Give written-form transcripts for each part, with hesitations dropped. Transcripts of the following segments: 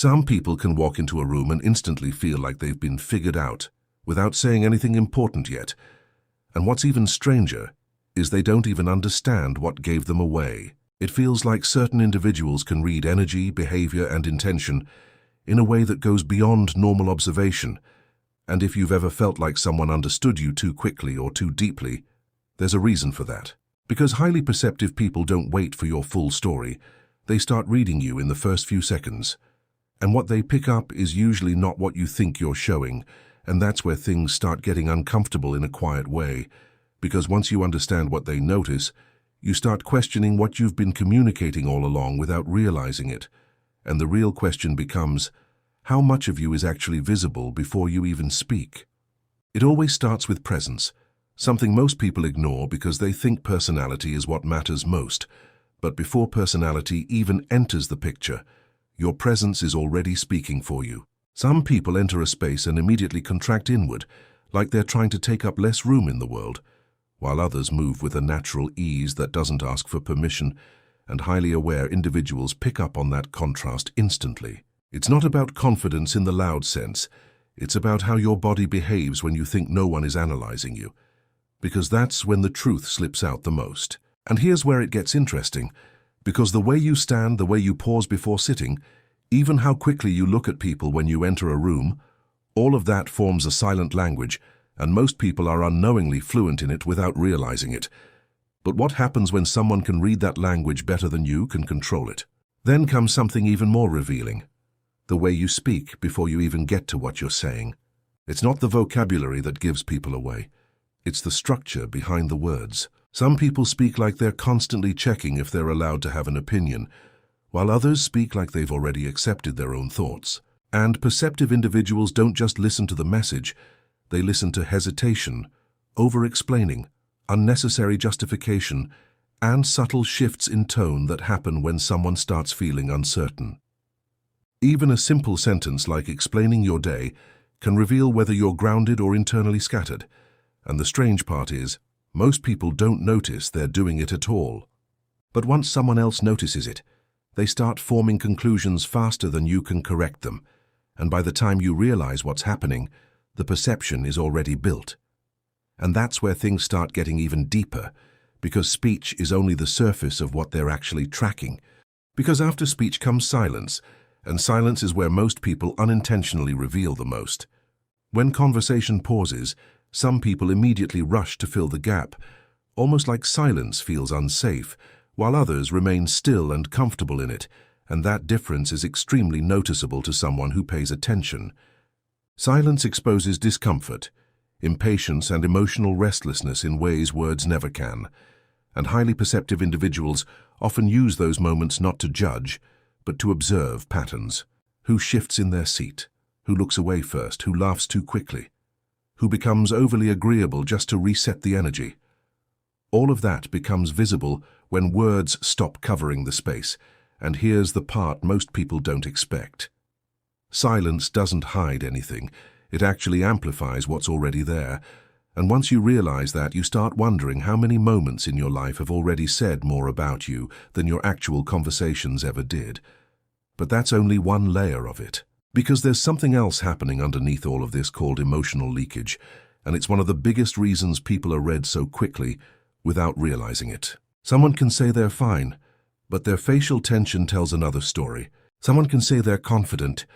Some people can walk into a room and instantly feel like they've been figured out, without saying anything important yet. And what's even stranger is they don't even understand what gave them away. It feels like certain individuals can read energy, behavior, and intention in a way that goes beyond normal observation. And if you've ever felt like someone understood you too quickly or too deeply, there's a reason for that. Because highly perceptive people don't wait for your full story. They start reading you in the first few seconds. And what they pick up is usually not what you think you're showing, and that's where things start getting uncomfortable in a quiet way. Because once you understand what they notice, you start questioning what you've been communicating all along without realizing it. And the real question becomes, how much of you is actually visible before you even speak? It always starts with presence, something most people ignore because they think personality is what matters most. But before personality even enters the picture, your presence is already speaking for you. Some people enter a space and immediately contract inward, like they're trying to take up less room in the world, while others move with a natural ease that doesn't ask for permission, and highly aware individuals pick up on that contrast instantly. It's not about confidence in the loud sense. It's about how your body behaves when you think no one is analyzing you, because that's when the truth slips out the most. And here's where it gets interesting, because the way you stand, the way you pause before sitting, even how quickly you look at people when you enter a room, all of that forms a silent language, and most people are unknowingly fluent in it without realizing it. But what happens when someone can read that language better than you can control it? Then comes something even more revealing: the way you speak before you even get to what you're saying. It's not the vocabulary that gives people away. It's the structure behind the words. Some people speak like they're constantly checking if they're allowed to have an opinion, while others speak like they've already accepted their own thoughts. And perceptive individuals don't just listen to the message, they listen to hesitation, over-explaining, unnecessary justification, and subtle shifts in tone that happen when someone starts feeling uncertain. Even a simple sentence like explaining your day can reveal whether you're grounded or internally scattered. And the strange part is, most people don't notice they're doing it at all. But once someone else notices it, they start forming conclusions faster than you can correct them. And by the time you realize what's happening, the perception is already built. And that's where things start getting even deeper, because speech is only the surface of what they're actually tracking. Because after speech comes silence, and silence is where most people unintentionally reveal the most. When conversation pauses, some people immediately rush to fill the gap, almost like silence feels unsafe, while others remain still and comfortable in it, and that difference is extremely noticeable to someone who pays attention. Silence exposes discomfort, impatience, and emotional restlessness in ways words never can, and highly perceptive individuals often use those moments not to judge, but to observe patterns. Who shifts in their seat? Who looks away first? Who laughs too quickly? Who becomes overly agreeable just to reset the energy? All of that becomes visible when words stop covering the space, and here's the part most people don't expect. Silence doesn't hide anything. It actually amplifies what's already there, and once you realize that, you start wondering how many moments in your life have already said more about you than your actual conversations ever did. But that's only one layer of it. Because there's something else happening underneath all of this called emotional leakage, and it's one of the biggest reasons people are read so quickly without realizing it. Someone can say they're fine, but their facial tension tells another story. Someone can say they're confident,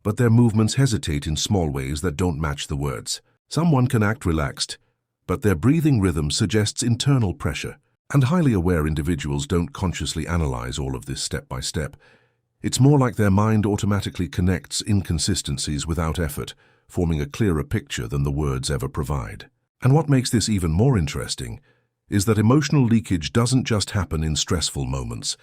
but their movements hesitate in small ways that don't match the words. Someone can act relaxed, but their breathing rhythm suggests internal pressure. And highly aware individuals don't consciously analyze all of this step by step. It's more like their mind automatically connects inconsistencies without effort, forming a clearer picture than the words ever provide. And what makes this even more interesting is that emotional leakage doesn't just happen in stressful moments.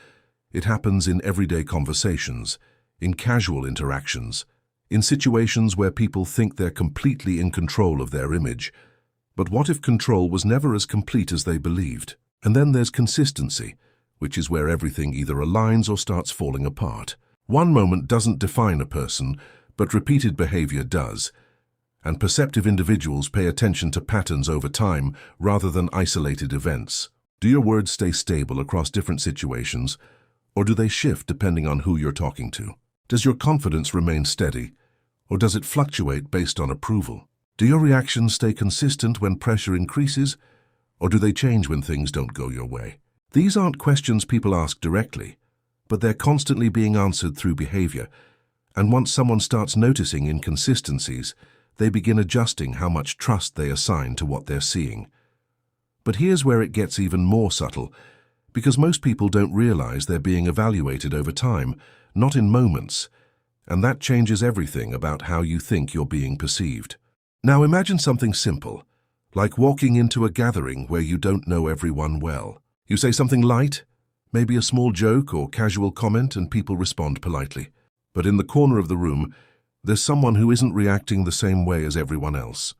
It happens in everyday conversations, in casual interactions, in situations where people think they're completely in control of their image. But what if control was never as complete as they believed? And then there's consistency, which is where everything either aligns or starts falling apart. One moment doesn't define a person, but repeated behavior does. And perceptive individuals pay attention to patterns over time rather than isolated events. Do your words stay stable across different situations, or do they shift depending on who you're talking to? Does your confidence remain steady, or does it fluctuate based on approval? Do your reactions stay consistent when pressure increases, or do they change when things don't go your way? These aren't questions people ask directly, but they're constantly being answered through behavior, and once someone starts noticing inconsistencies, they begin adjusting how much trust they assign to what they're seeing. But here's where it gets even more subtle, because most people don't realize they're being evaluated over time, not in moments, and that changes everything about how you think you're being perceived. Now imagine something simple, like walking into a gathering where you don't know everyone well. You say something light, maybe a small joke or casual comment, and people respond politely. But in the corner of the room, there's someone who isn't reacting the same way as everyone else.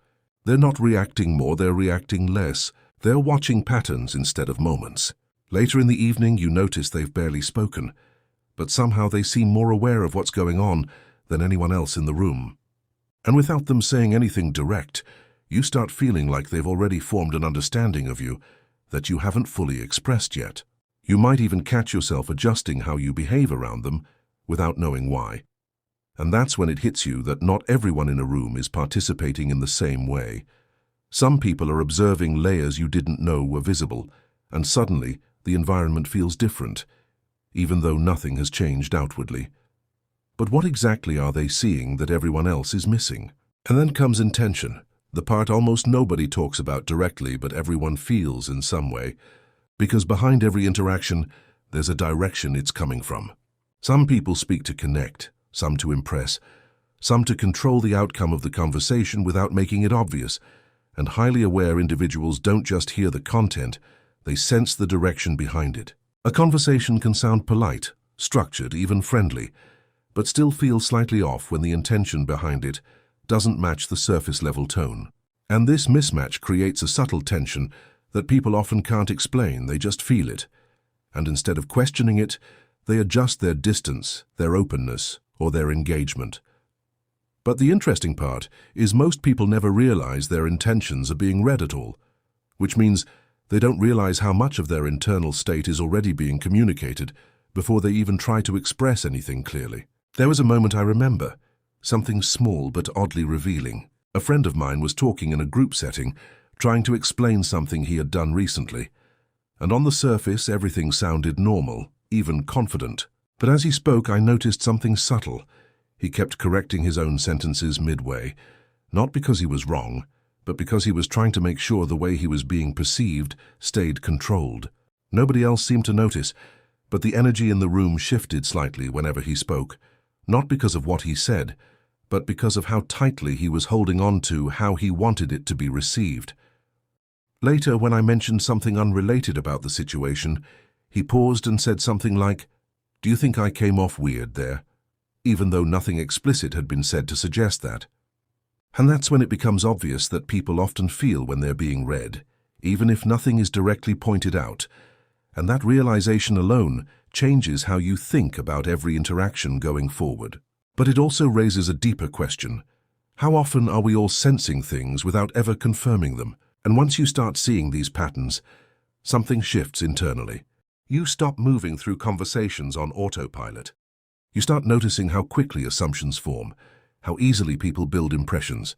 They're not reacting more, they're reacting less. They're watching patterns instead of moments. Later in the evening, you notice they've barely spoken, but somehow they seem more aware of what's going on than anyone else in the room. And without them saying anything direct, you start feeling like they've already formed an understanding of you that you haven't fully expressed yet. You might even catch yourself adjusting how you behave around them without knowing why. And that's when it hits you that not everyone in a room is participating in the same way. Some people are observing layers you didn't know were visible, and suddenly the environment feels different, even though nothing has changed outwardly. But what exactly are they seeing that everyone else is missing? And then comes intention, the part almost nobody talks about directly but everyone feels in some way, because behind every interaction, there's a direction it's coming from. Some people speak to connect, some to impress, some to control the outcome of the conversation without making it obvious, and highly aware individuals don't just hear the content, they sense the direction behind it. A conversation can sound polite, structured, even friendly, but still feel slightly off when the intention behind it doesn't match the surface-level tone. And this mismatch creates a subtle tension that people often can't explain, they just feel it. And instead of questioning it, they adjust their distance, their openness, or their engagement. But the interesting part is most people never realize their intentions are being read at all, which means they don't realize how much of their internal state is already being communicated before they even try to express anything clearly. There was a moment I remember, something small but oddly revealing. A friend of mine was talking in a group setting, trying to explain something he had done recently, and on the surface everything sounded normal, even confident. But as he spoke, I noticed something subtle. He kept correcting his own sentences midway, not because he was wrong, but because he was trying to make sure the way he was being perceived stayed controlled. Nobody else seemed to notice, but the energy in the room shifted slightly whenever he spoke, not because of what he said, but because of how tightly he was holding on to how he wanted it to be received. Later, when I mentioned something unrelated about the situation, he paused and said something like, "Do you think I came off weird there?" even though nothing explicit had been said to suggest that. And that's when it becomes obvious that people often feel when they're being read, even if nothing is directly pointed out, and that realization alone changes how you think about every interaction going forward. But it also raises a deeper question. How often are we all sensing things without ever confirming them? And once you start seeing these patterns, something shifts internally. You stop moving through conversations on autopilot. You start noticing how quickly assumptions form, how easily people build impressions,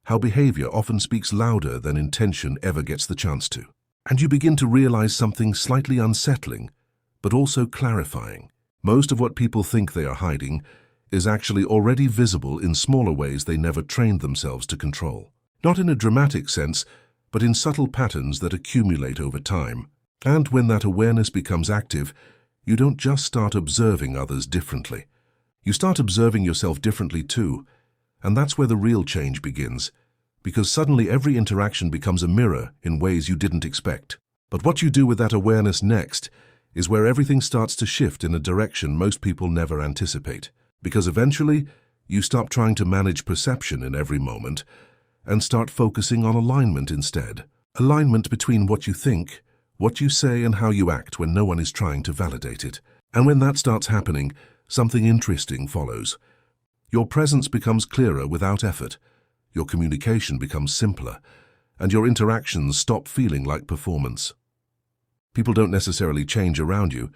how behavior often speaks louder than intention ever gets the chance to. And you begin to realize something slightly unsettling, but also clarifying. Most of what people think they are hiding is actually already visible in smaller ways they never trained themselves to control. Not in a dramatic sense, but in subtle patterns that accumulate over time. And when that awareness becomes active, you don't just start observing others differently. You start observing yourself differently too, and that's where the real change begins, because suddenly every interaction becomes a mirror in ways you didn't expect. But what you do with that awareness next is where everything starts to shift in a direction most people never anticipate, because eventually you stop trying to manage perception in every moment and start focusing on alignment instead. Alignment between what you think, what you say, and how you act when no one is trying to validate it. And when that starts happening, something interesting follows. Your presence becomes clearer without effort, your communication becomes simpler, and your interactions stop feeling like performance. People don't necessarily change around you,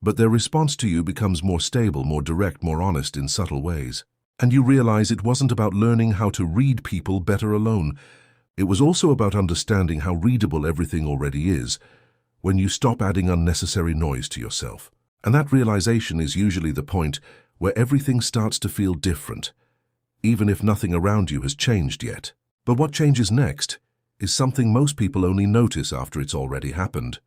But their response to you becomes more stable, more direct, more honest in subtle ways. And you realize it wasn't about learning how to read people better alone. It was also about understanding how readable everything already is, when you stop adding unnecessary noise to yourself. And that realization is usually the point where everything starts to feel different, even if nothing around you has changed yet. But what changes next is something most people only notice after it's already happened.